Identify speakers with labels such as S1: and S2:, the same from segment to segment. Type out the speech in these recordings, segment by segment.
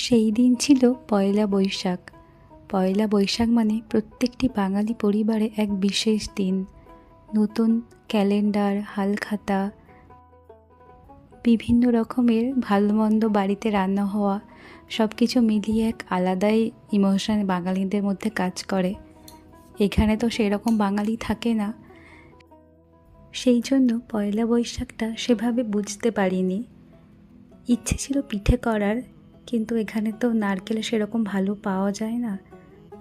S1: সেই দিন ছিল পয়লা বৈশাখ। পয়লা বৈশাখ মানে প্রত্যেকটি বাঙালি পরিবারে এক বিশেষ দিন। নতুন ক্যালেন্ডার, হালখাতা, বিভিন্ন রকমের ভালো মন্দ বাড়িতে রান্না হওয়া, সব কিছু মিলিয়ে এক আলাদাই ইমোশন বাঙালিদের মধ্যে কাজ করে। এখানে তো সেরকম বাঙালি থাকে না, সেই জন্য পয়লা বৈশাখটা সেভাবে বুঝতে পারিনি। ইচ্ছে ছিল পিঠে করার, কিন্তু এখানে তো নারকেল সেরকম ভালো পাওয়া যায় না,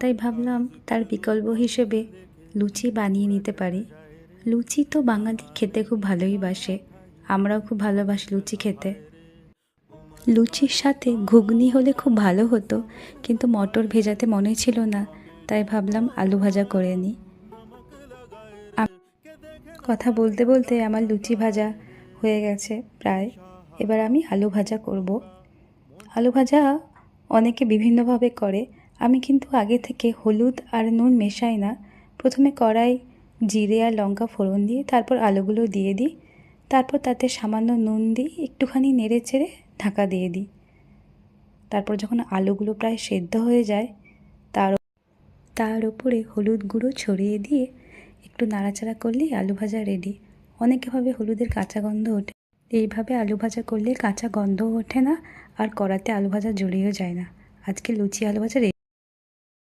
S1: তাই ভাবলাম তার বিকল্প হিসেবে লুচি বানিয়ে নিতে পারি। লুচি তো বাঙালি খেতে খুব ভালোই বাসে, আমরাও খুব ভালোবাসি লুচি খেতে। লুচির সাথে ঘুগনি হলে খুব ভালো হতো, কিন্তু মটর ভেজাতে মনে ছিল না, তাই ভাবলাম আলু ভাজা করে নিই। কথা বলতে বলতে আমার লুচি ভাজা হয়ে গেছে প্রায়। এবার আমি আলু ভাজা করব। আলু ভাজা অনেকে বিভিন্নভাবে করে, আমি কিন্তু আগে থেকে হলুদ আর নুন মেশাই না। প্রথমে কড়াই জিরে আর লঙ্কা ফোড়ন দিয়ে তারপর আলুগুলো দিয়ে দিই, তারপর তাতে সামান্য নুন দিই, একটুখানি নেড়ে চেড়ে ঢাকা দিয়ে দিই। তারপর যখন আলুগুলো প্রায় সেদ্ধ হয়ে যায়, তার উপরে হলুদ গুঁড়ো ছড়িয়ে দিয়ে একটু নাড়াচাড়া করলেই আলু ভাজা রেডি। অনেকে ভাবে হলুদের কাঁচা গন্ধ ওঠে, এইভাবে আলু ভাজা করলে কাঁচা গন্ধও ওঠে না, আর কড়াতে আলু ভাজা জ্বলেও যায় না। আজকে লুচি আলু ভাজা